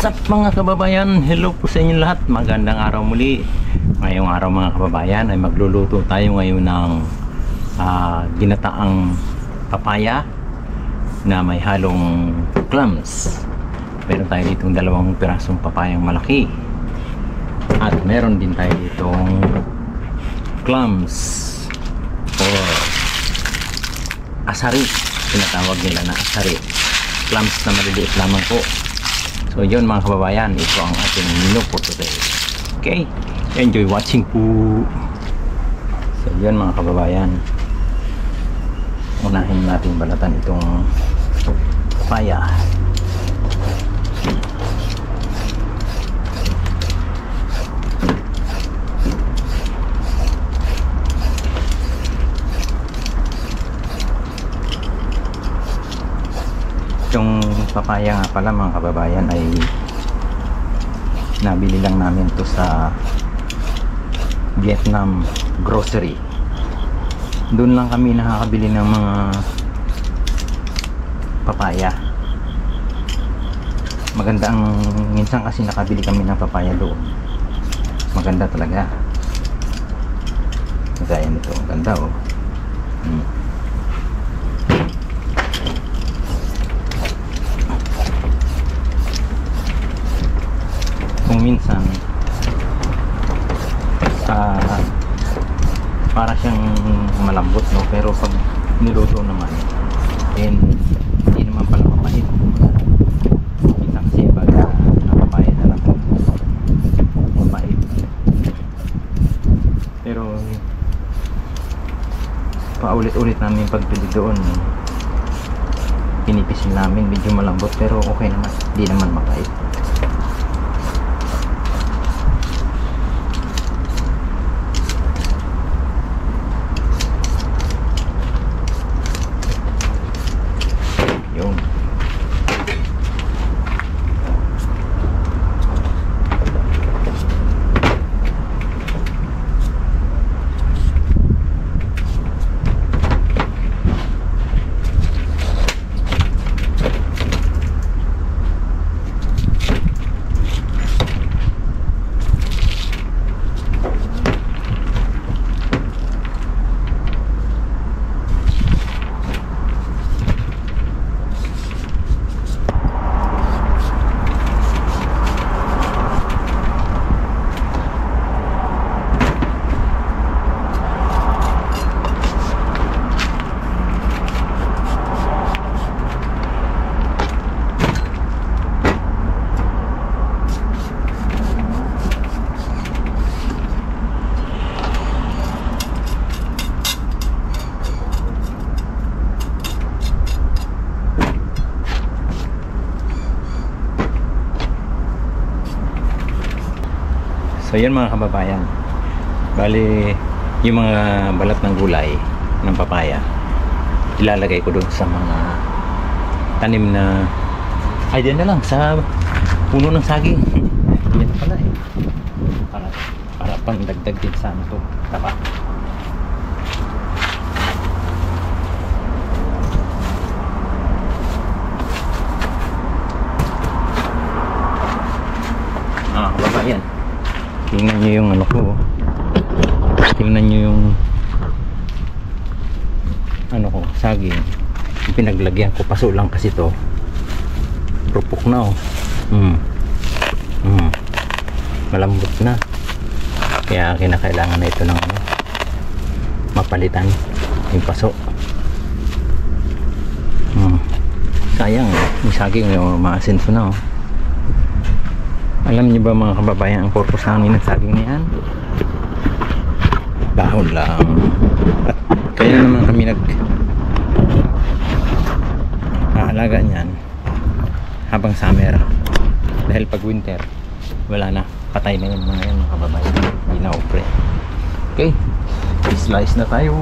What's up mga kababayan? Hello po sa inyo lahat. Magandang araw muli. Ngayong araw mga kababayan ay magluluto tayo ngayon ng ginataang papaya na may halong clams. Meron tayo ditong dalawang pirasong papayang malaki. At meron din tayo ditong clams or asari. Tinatawag nila na asari. Clams na maliliit lamang po. So yun mga kababayan, ito ang ating menu for today. Okay, enjoy watching po. So yun mga kababayan, unahin natin balatan itong papaya. Yung papaya nga pala mga kababayan ay nabili lang namin to sa Vietnam grocery. Doon lang kami nakakabili ng mga papaya. Maganda ang minsan kasi nakabili kami ng papaya doon. Maganda talaga. Gaya nito, maganda oh. Kung minsan para siyang malambot, no? Pero pag niluto naman hindi naman pala mapait. Minsan kasi pag napapait na lang mapait, pero paulit-ulit namin pagpili doon, pinipisil namin, medyo malambot pero okay naman, hindi naman mapait. So yan mga kababayan, bali yung mga balat ng gulay ng papaya ilalagay ko doon sa mga tanim na ay diyan na lang sa puno ng saging. Yan pala eh, para pang dagdag din sa ano to, tapa. Kababayan, tingnan nyo yung ano ko, tingnan nyo yung ano ko, saging. Yung pinaglagyan ko, paso lang kasi to, rupok na oh. Malambot na, kaya kinakailangan na ito ng ano, mapalitan yung paso. Sayang, yung saging yung maasinso na oh. Alam niyo ba mga kababayan ang purpose namin ng saging na yan? Dahon lang. At kaya naman kami aalaga niyan habang summer. Dahil pag winter, wala na. Patay na yun mga yan mga kababayan. Hindi na upre. Okay, slice na tayo.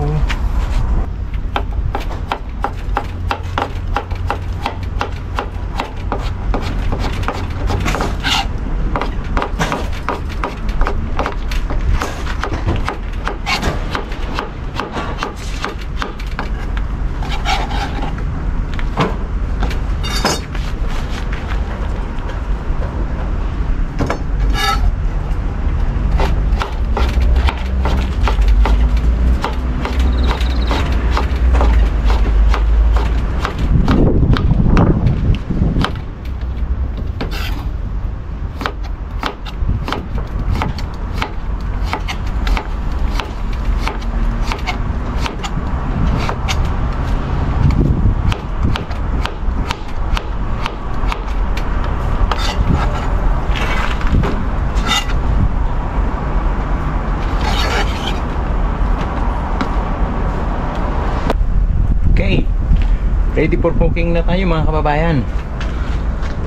Ready for cooking na tayo mga kababayan.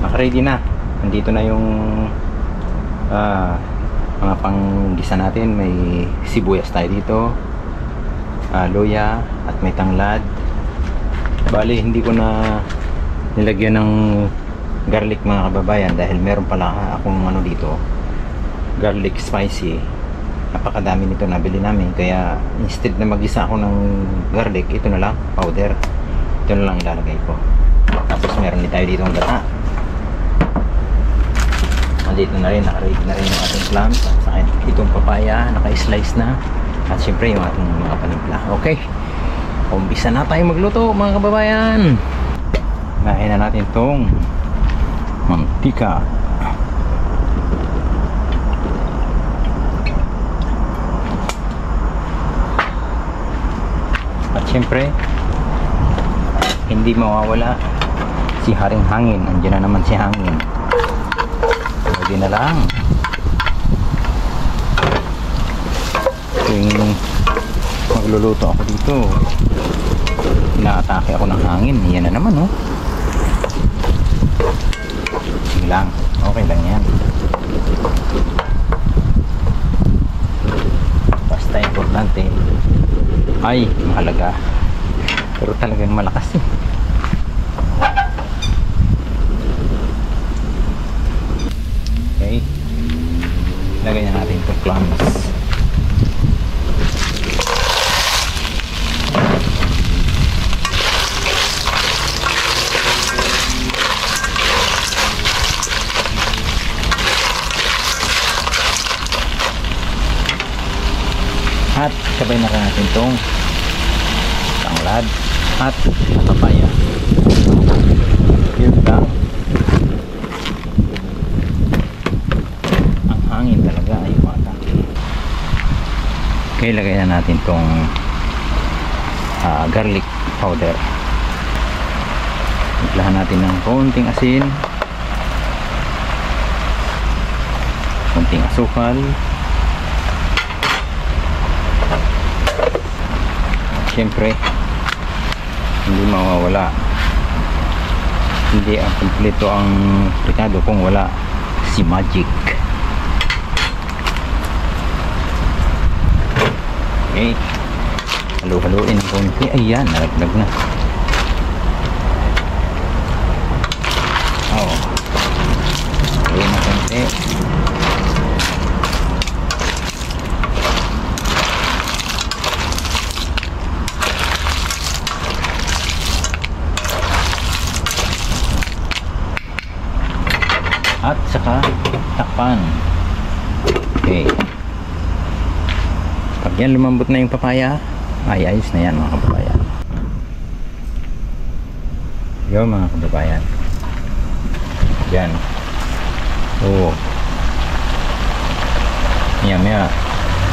Naka-ready na. Nandito na yung mga panggisa natin. May sibuyas tayo dito, luya at may tanglad. Bali hindi ko na nilagyan ng garlic mga kababayan dahil meron pala akong ano dito, garlic spicy. Napakadami nito nabili namin, kaya instead na mag-isa ako ng garlic, ito na lang, powder. Ito na lang ilalagay ko. Tapos meron din tayo dito ang gata. Nandito na rin, naka-ready na rin yung ating clams. At saka itong papaya, naka-slice na. At syempre yung ating mga panimpla. Okay, umpisa na tayo magluto mga kababayan. Nahin na natin itong mantika. At syempre hindi mawawala si Haring Hangin. Andiyan na naman si Hangin. Pwede na lang. Tuwing magluluto ako dito, inaatake ako ng hangin. Yan na naman, oh. Sige lang, okay lang yan. Basta importante ay mahalaga, pero talagang malakas eh. Okay, lagay na natin itong clams. At sabay na natin itong tanglad at papaya. Yun lang. Ang hangin talaga ay mata. Okay, lagay na natin itong garlic powder. Iplahan natin ng konting asin, konting asukal. Siyempre hindi mawawala, hindi ang kompleto ang ricado kung wala si magic. Okay, halo-haloin ng konti. Ayan, naragdag na. Haloin ng konti. At saka takpan. Okay, pag yan lumambot na yung papaya, ay ayos na yan mga kababayan. Yun mga kababayan, yan. Oo, maya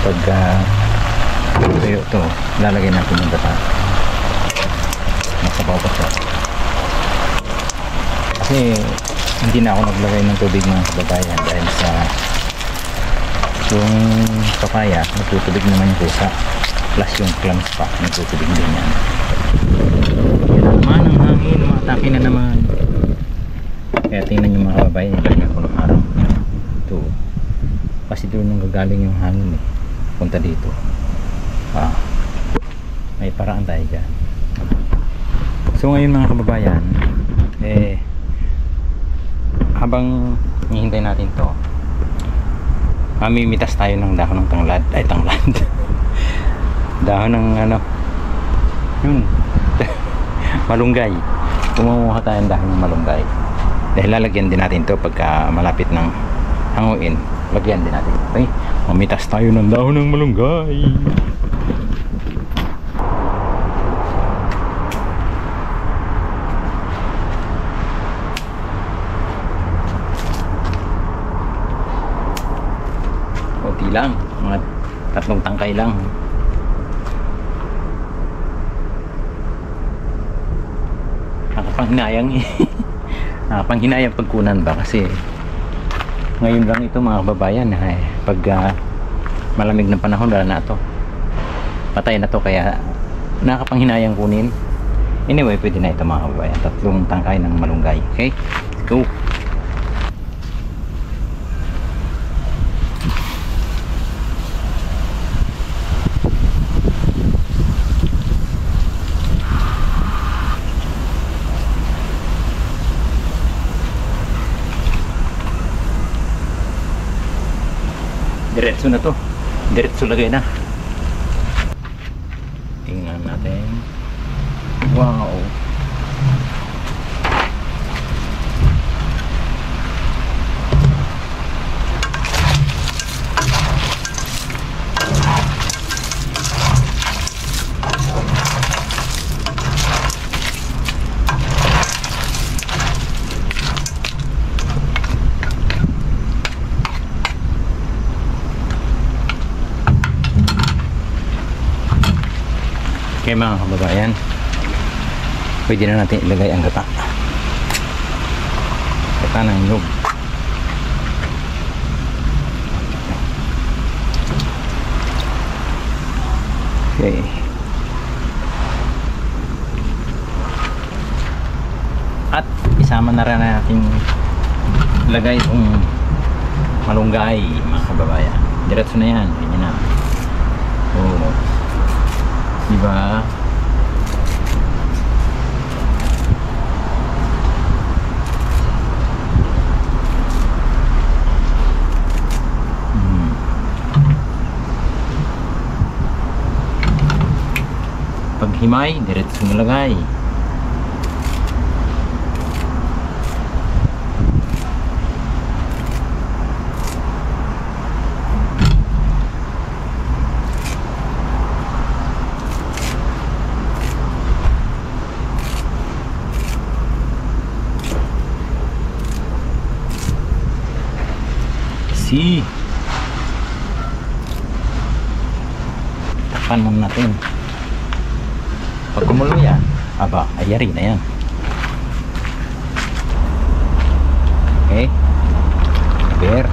pag tuyo ito, lalagay natin yung gata. Masabaw pa siya kasi hindi na ako naglagay ng tubig mga kababayan dahil sa yung papaya nagtutubig naman yung kusa, plus yung clams pa nagtutubig din yan. Yan na naman ang hangin, umatake na naman. Kaya tingnan yung mga kababayan, ilagay ko ng araw ito kasi doon nang gagaling yung hangin eh, punta dito. May paraan tayo dyan. So ngayon mga kababayan, habang hihintay natin to, mamimitas tayo ng dahon ng tanglad. Dahon ng ano yun, malunggay. Kumuha tayo ng dahon ng malunggay dahil lalagyan din natin to pagka malapit ng hanguin. Lagyan din natin. Okay, mamitas tayo ng dahon ng malunggay. Lang, mga 3 tangkay lang. Nakapanghinayang eh. Nakapanghinayang pagkunan ba kasi ngayon lang ito mga kababayan pag malamig na panahon wala na ito, patay na to, kaya nakapanghinayang kunin. Anyway, pwede na ito mga kababayan. 3 tangkay ng malunggay. Okay? Go! Diretso na to. Diretso lagay na. Tingnan natin. Wow. Okay mga kababayan, pwede na natin ilagay ang gata ng nyug. Okay, at isama na rin natin ilagay itong malunggay mga kababayan. Diretso na yan, ganyan na. Oh, diba? Paghimay, diretso nalagay. See, takpan muna natin. Pag kumulo yan, aba, ayari na yan. Okay, beer.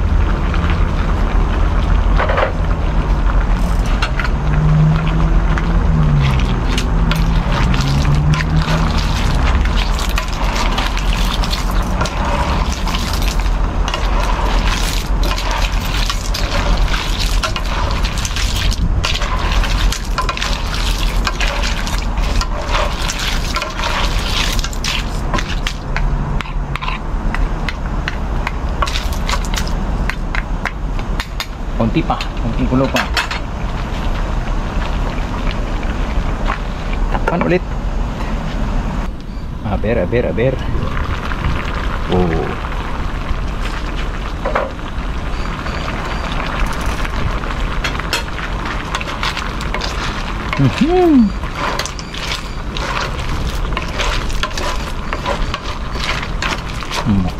Konti pa, konting kulo pa. Takpan ulit. Aber. Oh.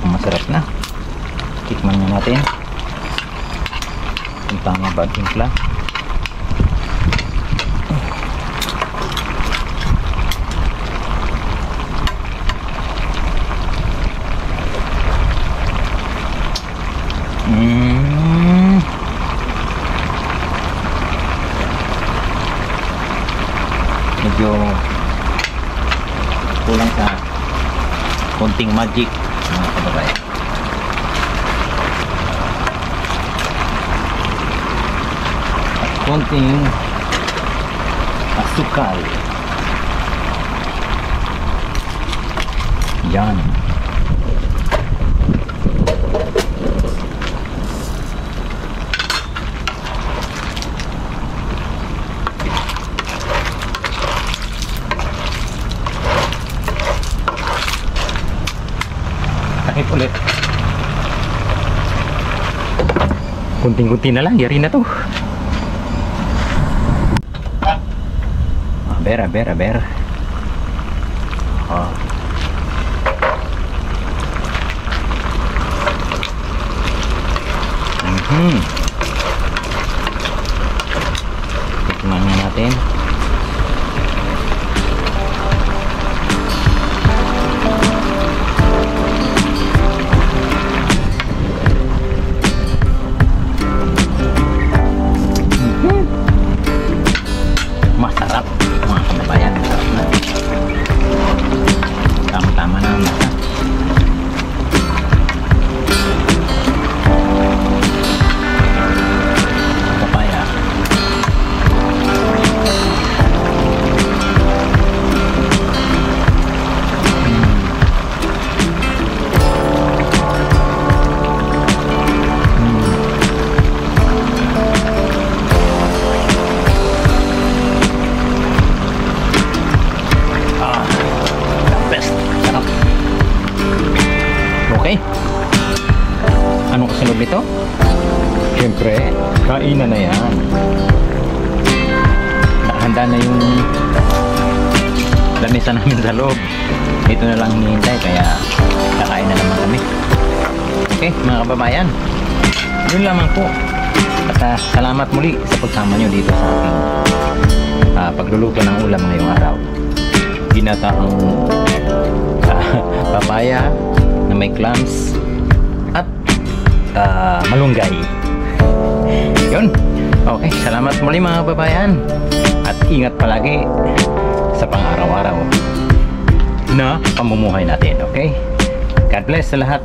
Masarap na. Tikman na natin. Ang tama ba timpla? Medyo kulang sa konting magic mga kababayan. Konting asukal. Yan. Takip ulit. Kunting-kunti na lang, yari na to. Aber. Oh. Tikman na natin. Masarap mga kababayan, masarap na. Siyempre, kainan na yan. Nakahanda na yung lamesa namin sa loob. Ito na lang hinihintay, kaya kakain na naman kami. Okay, mga kababayan, yun lamang po. At salamat muli sa pagsama nyo dito sa aking pagluluto ng ulam ngayong araw. Ginataang papaya na may clams at malunggay. Yun. Okay, salamat muli mga kababayan. At ingat palagi sa pang-araw-araw na pamumuhay natin. Okay? God bless sa lahat.